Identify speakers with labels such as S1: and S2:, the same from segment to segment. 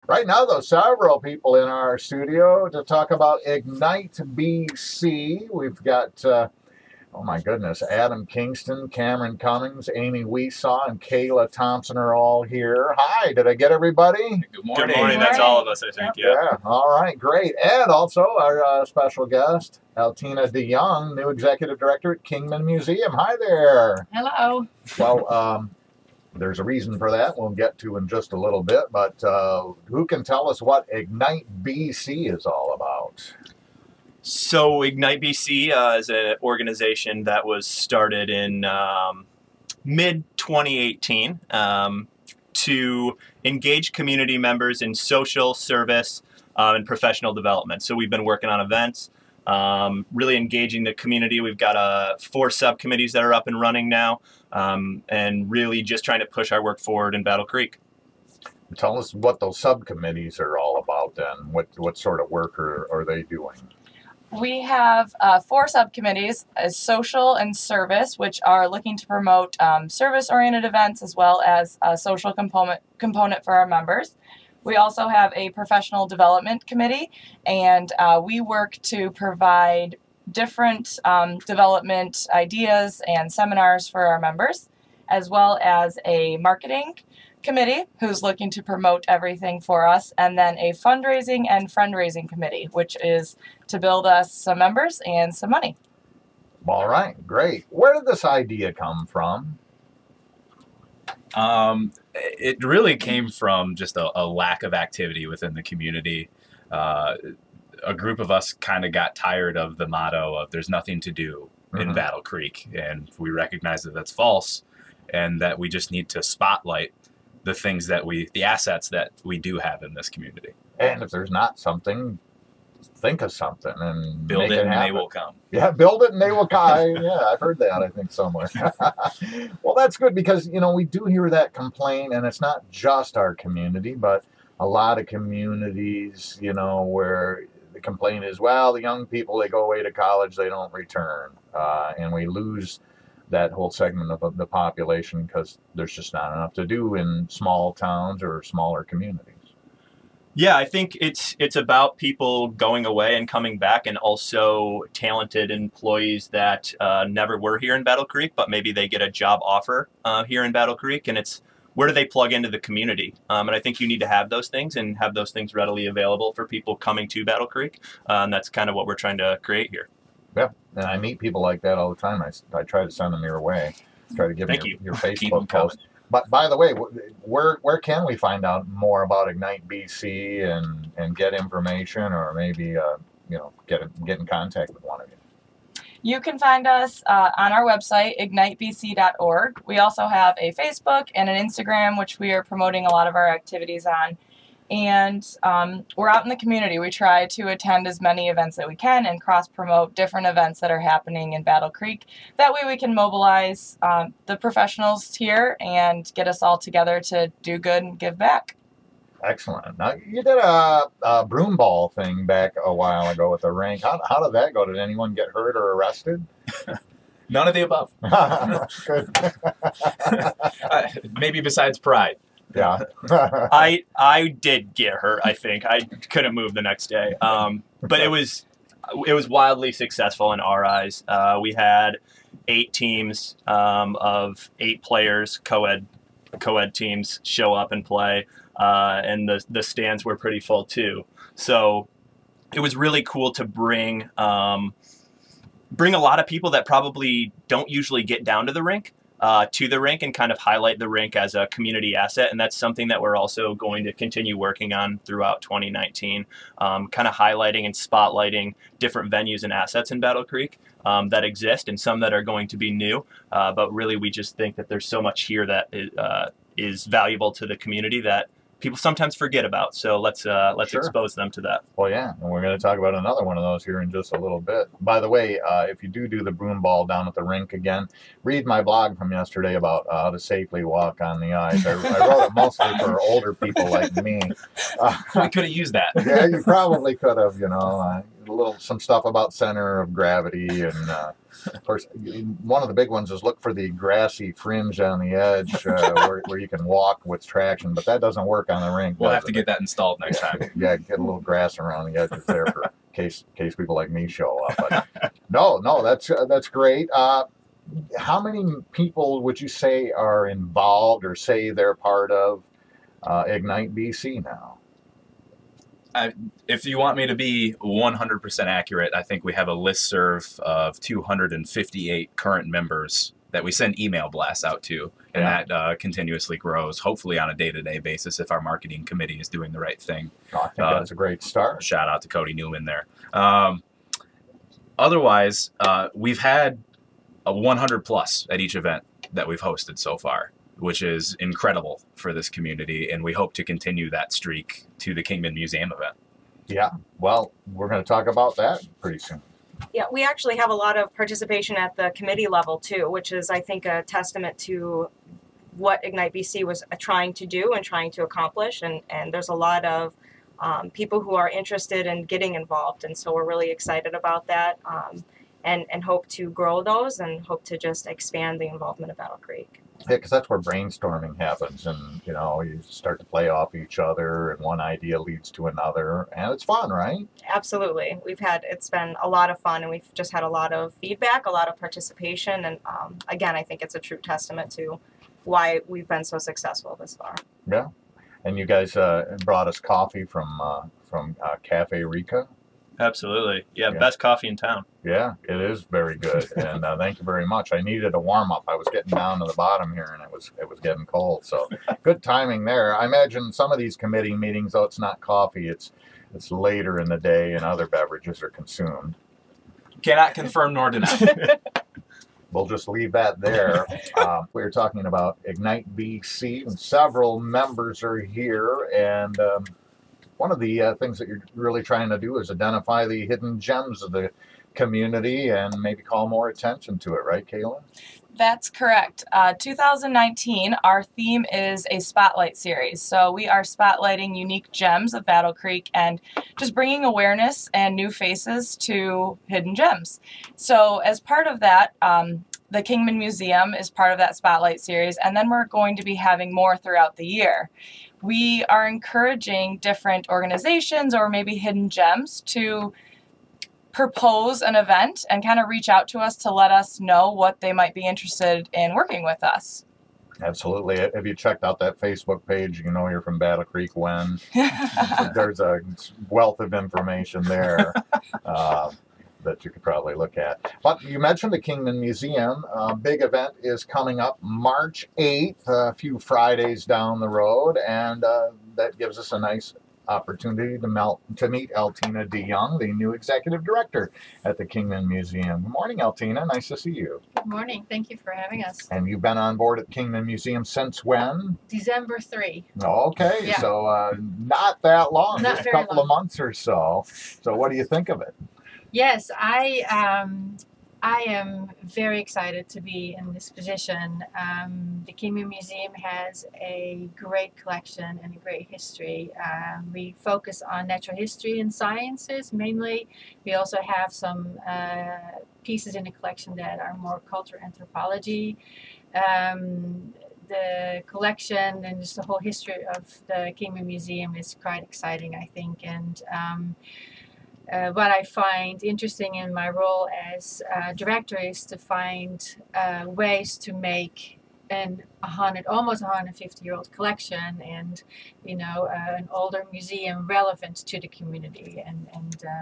S1: Right now, though, several people in our studio to talk about Ignite BC. We've got, oh my goodness, Adam Kingston, Cameron Cummings, Amy Weesaw, and Kayla Thompson are all here. Hi, did I get everybody?
S2: Good morning.
S3: Good morning. That's all of us, I think.
S1: Yeah. All right, great. And also our special guest, Altina DeYoung, new executive director at Kingman Museum. Hi there.
S4: Hello.
S1: Well, there's a reason for that we'll get to in just a little bit, but who can tell us what Ignite BC is all about?
S3: So Ignite BC is an organization that was started in mid-2018 to engage community members in social service and professional development. So we've been working on events, really engaging the community. We've got 4 subcommittees that are up and running now, and really just trying to push our work forward in Battle Creek.
S1: Tell us what those subcommittees are all about then. What sort of work are they doing?
S4: We have 4 subcommittees, social and service, which are looking to promote service-oriented events as well as a social component for our members. We also have a professional development committee, and we work to provide different development ideas and seminars for our members, as well as a marketing committee who's looking to promote everything for us, and then a fundraising and fundraising committee, which is to build us some members and some money.
S1: All right, great. Where did this idea come from?
S2: It really came from just a lack of activity within the community. A group of us kind of got tired of the motto of "there's nothing to do" in Battle Creek, and we recognize that that's false, and that we just need to spotlight the things that the assets that we do have in this community.
S1: And if there's not something, think of something and
S2: Build
S1: make
S2: it and
S1: happen.
S2: they will come.
S1: Yeah, build it and they will come. Yeah, I've heard that, I think, somewhere. Well, that's good because, you know, we do hear that complaint, and it's not just our community, but a lot of communities, you know, where the complaint is, well, the young people, they go away to college, they don't return. And we lose that whole segment of the population because there's just not enough to do in small towns or smaller communities.
S3: Yeah, I think it's about people going away and coming back, and also talented employees that never were here in Battle Creek, but maybe they get a job offer here in Battle Creek, and it's where do they plug into the community? And I think you need to have those things and have those things readily available for people coming to Battle Creek. And that's kind of what we're trying to create here.
S1: Yeah, and I meet people like that all the time. I try to send them your way. Try to give them your Facebook post. But by the way, where can we find out more about Ignite BC and get information, or maybe you know, get in contact with one of you?
S4: You can find us on our website, ignitebc.org. We also have a Facebook and an Instagram, which we are promoting a lot of our activities on. And we're out in the community. We try to attend as many events that we can and cross-promote different events that are happening in Battle Creek. That way we can mobilize the professionals here and get us all together to do good and give back.
S1: Excellent. Now, you did a broom ball thing back a while ago with the rink. How did that go? Did anyone get hurt or arrested?
S2: None of the above.
S1: Good.
S2: Maybe besides pride.
S1: Yeah.
S3: I did get hurt, I think. I couldn't move the next day. But it was wildly successful in our eyes. We had 8 teams of 8 players, co-ed teams, show up and play. And the stands were pretty full too. So it was really cool to bring a lot of people that probably don't usually get down to the rink and kind of highlight the rink as a community asset. And that's something that we're also going to continue working on throughout 2019, kind of highlighting and spotlighting different venues and assets in Battle Creek that exist, and some that are going to be new. But really, we just think that there's so much here that is valuable to the community that people sometimes forget about. So let's
S1: Sure.
S3: expose them to that.
S1: Well, yeah, and we're going to talk about another one of those here in just a little bit. By the way, if you do the broom ball down at the rink again, read my blog from yesterday about how to safely walk on the ice. I wrote it mostly for older people like me.
S2: We could have used that.
S1: Yeah, you probably could have, you know. some stuff about center of gravity, and of course, one of the big ones is look for the grassy fringe on the edge where you can walk with traction, but that doesn't work on the rink.
S2: We'll have to get that installed next time.
S1: Yeah, get a little grass around the edges there for case people like me show up. But no, that's great. How many people would you say are involved or say they're part of Ignite BC now?
S2: If you want me to be 100% accurate, I think we have a listserv of 258 current members that we send email blasts out to, and that continuously grows, hopefully on a day-to-day basis if our marketing committee is doing the right thing.
S1: Oh, I think that's a great start.
S2: Shout out to Cody Newman there. Otherwise, we've had a 100 plus at each event that we've hosted so far, which is incredible for this community, and we hope to continue that streak to the Kingman Museum event.
S1: Yeah, well, we're going to talk about that pretty soon.
S5: Yeah, we actually have a lot of participation at the committee level too, which is, I think, a testament to what Ignite BC was trying to do and trying to accomplish, and there's a lot of people who are interested in getting involved, and so we're really excited about that, and hope to grow those and hope to just expand the involvement of Battle Creek.
S1: Yeah, because that's where brainstorming happens, and you start to play off each other, and one idea leads to another, and it's fun, right?
S5: Absolutely. It's been a lot of fun, and we've just had a lot of feedback, a lot of participation, and again, I think it's a true testament to why we've been so successful this far.
S1: Yeah, and you guys brought us coffee from Cafe Rica.
S3: Absolutely. Yeah, best coffee in town.
S1: Yeah, it is very good, and thank you very much. I needed a warm-up. I was getting down to the bottom here, and it was getting cold, so good timing there. I imagine some of these committee meetings, though it's not coffee, it's later in the day and other beverages are consumed.
S2: Cannot confirm nor deny.
S1: We'll just leave that there. We were talking about Ignite BC, and several members are here, and one of the things that you're really trying to do is identify the hidden gems of the community and maybe call more attention to it, right, Kayla?
S4: That's correct. 2019, our theme is a spotlight series. So we are spotlighting unique gems of Battle Creek and just bringing awareness and new faces to hidden gems. So as part of that, the Kingman Museum is part of that spotlight series, and then we're going to be having more throughout the year. We are encouraging different organizations or maybe hidden gems to propose an event and kind of reach out to us to let us know what they might be interested in working with us.
S1: Absolutely. Have you checked out that Facebook page? You know you're from Battle Creek when. There's a wealth of information there that you could probably look at. But you mentioned the Kingman Museum. Big event is coming up March 8th, a few Fridays down the road, and that gives us a nice opportunity to meet Altina DeYoung, the new executive director at the Kingman Museum. Good morning, Altina. Nice to see you.
S6: Good morning. Thank you for having us.
S1: And you've been on board at Kingman Museum since when?
S6: December 3.
S1: Okay,
S6: yeah.
S1: So not that long,
S6: Not
S1: just a
S6: very
S1: couple
S6: long.
S1: of months or so. So what do you think of it?
S6: Yes, I am very excited to be in this position. The Kingman Museum has a great collection and a great history. We focus on natural history and sciences mainly. We also have some pieces in the collection that are more culture anthropology. The collection and just the whole history of the Kingman Museum is quite exciting, I think. And what I find interesting in my role as director is to find ways to make almost 150-year-old collection and an older museum relevant to the community, and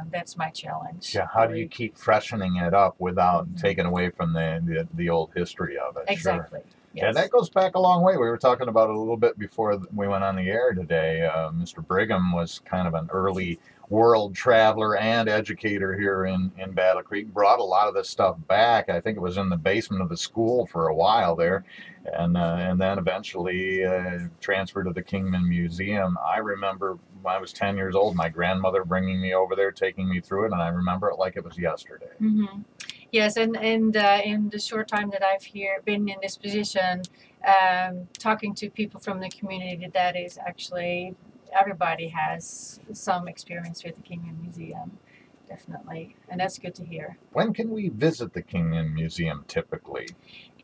S6: that's my challenge.
S1: Yeah, how do you keep freshening it up without taking away from the old history of it?
S6: Exactly.
S1: Sure.
S6: Yes.
S1: Yeah, that goes back a long way. We were talking about it a little bit before we went on the air today. Mr. Brigham was kind of an early world traveler and educator here in Battle Creek, brought a lot of this stuff back. I think it was in the basement of the school for a while there, and then eventually transferred to the Kingman Museum. I remember when I was 10 years old, my grandmother bringing me over there, taking me through it, and I remember it like it was yesterday.
S6: Mm-hmm. Yes, and in the short time that I've been in this position, talking to people from the community, that is actually everybody has some experience with the Kingman Museum. definitely, and that's good to hear.
S1: When can we visit the Kingman Museum typically?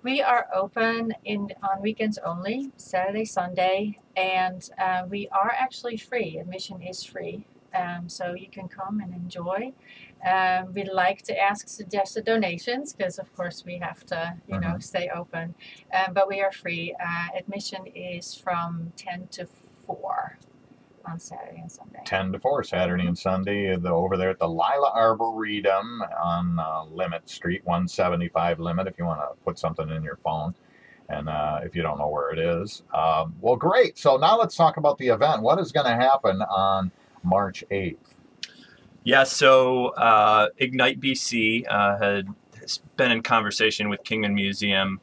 S6: We are open on weekends only, Saturday, Sunday, and we are actually free. Admission is free, so you can come and enjoy. We like to ask suggested donations because, of course, we have to, stay open. But we are free. Admission is from 10 to 4 on Saturday and Sunday.
S1: 10 to 4, Saturday and Sunday, over there at the Lila Arboretum on Limit Street, 175 Limit, if you want to put something in your phone, and if you don't know where it is. Well, great. So now let's talk about the event. What is going to happen on March 8th?
S3: Yeah, so Ignite BC has been in conversation with Kingman Museum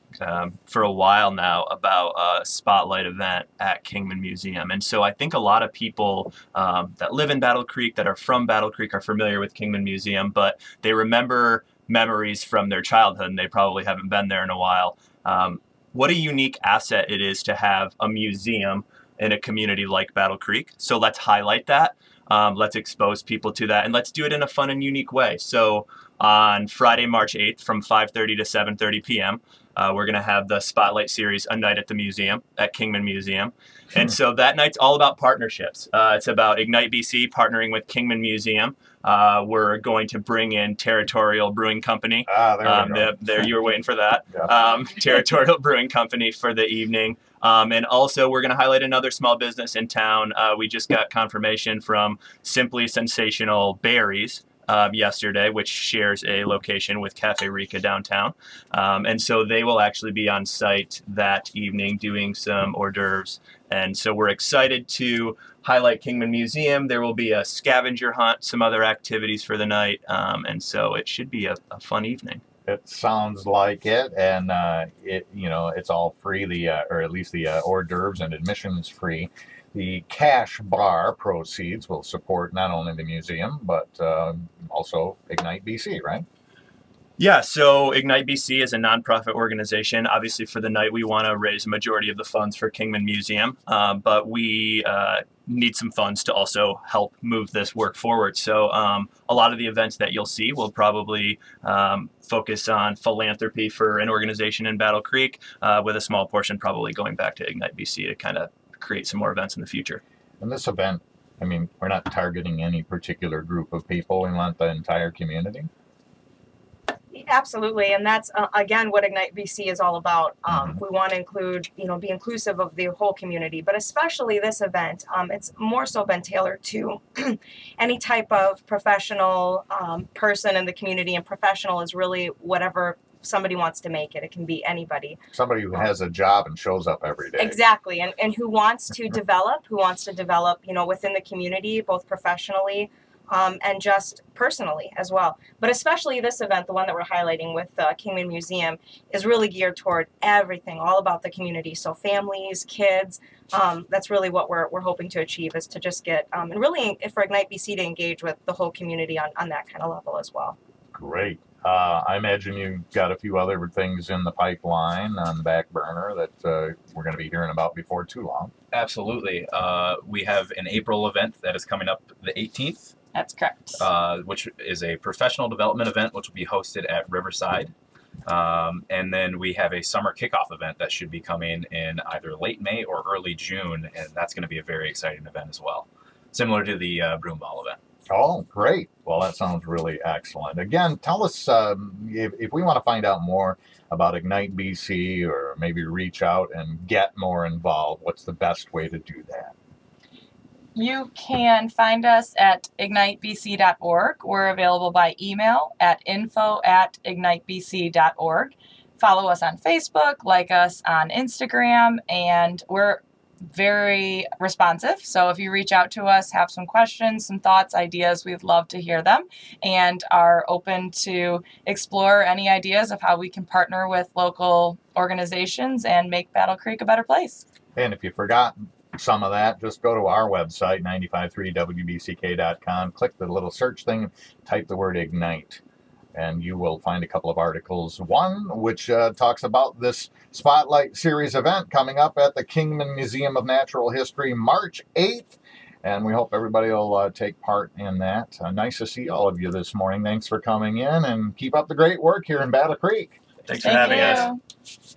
S3: for a while now about a spotlight event at Kingman Museum. And so I think a lot of people that live in Battle Creek, that are from Battle Creek, are familiar with Kingman Museum, but they remember memories from their childhood and they probably haven't been there in a while. What a unique asset it is to have a museum in a community like Battle Creek. So let's highlight that. Let's expose people to that, and let's do it in a fun and unique way. So on Friday, March 8th from 5:30 to 7:30 p.m., we're going to have the Spotlight Series, A Night at the Museum, at Kingman Museum. And so that night's all about partnerships. It's about Ignite BC partnering with Kingman Museum. We're going to bring in Territorial Brewing Company. There you were waiting for that. Yeah. Territorial Brewing Company for the evening. And also, we're going to highlight another small business in town. We just got confirmation from Simply Sensational Berries yesterday, which shares a location with Cafe Rica downtown. And so they will actually be on site that evening doing some hors d'oeuvres. And so we're excited to highlight Kingman Museum. There will be a scavenger hunt, some other activities for the night. And so it should be a fun evening.
S1: It sounds like it, and it's all free. Or at least the hors d'oeuvres and admission is free. The cash bar proceeds will support not only the museum but also Ignite BC, right?
S3: Yeah, so Ignite BC is a nonprofit organization. Obviously, for the night, we want to raise a majority of the funds for Kingman Museum, but we need some funds to also help move this work forward. So a lot of the events that you'll see will probably focus on philanthropy for an organization in Battle Creek, with a small portion probably going back to Ignite BC to kind of create some more events in the future.
S1: And this event, I mean, we're not targeting any particular group of people. We want the entire community.
S5: Absolutely, and that's again what Ignite BC is all about. We want to include, be inclusive of the whole community, but especially this event. It's more so been tailored to any type of professional person in the community, and professional is really whatever somebody wants to make it. It can be anybody.
S1: Somebody who has a job and shows up every day.
S5: Exactly, and who wants to develop, within the community, both professionally. And just personally as well. But especially this event, the one that we're highlighting with Kingman Museum, is really geared toward everything, all about the community. So families, kids, that's really what we're hoping to achieve, is to just get, and really for Ignite BC to engage with the whole community on that kind of level as well.
S1: Great. I imagine you've got a few other things in the pipeline on the back burner that we're going to be hearing about before too long.
S2: Absolutely. We have an April event that is coming up the 18th.
S4: That's correct.
S2: Which is a professional development event, which will be hosted at Riverside. And then we have a summer kickoff event that should be coming in either late May or early June, and that's going to be a very exciting event as well, similar to the Broom Ball event.
S1: Oh, great. Well, that sounds really excellent. Again, tell us if we want to find out more about Ignite BC, or maybe reach out and get more involved, what's the best way to do that?
S4: You can find us at ignitebc.org. We're available by email at info@ignitebc.org. Follow us on Facebook, like us on Instagram, and we're very responsive. So if you reach out to us, have some questions, some thoughts, ideas, we'd love to hear them, and are open to explore any ideas of how we can partner with local organizations and make Battle Creek a better place.
S1: And if you forgot some of that, just go to our website, 95.3 WBCK.com, click the little search thing, type the word Ignite, and you will find a couple of articles. One which talks about this Spotlight Series event coming up at the Kingman Museum of Natural History March 8th, And we hope everybody will take part in that. Nice to see all of you this morning. Thanks for coming in, and keep up the great work here in Battle Creek.
S3: Thanks for having us.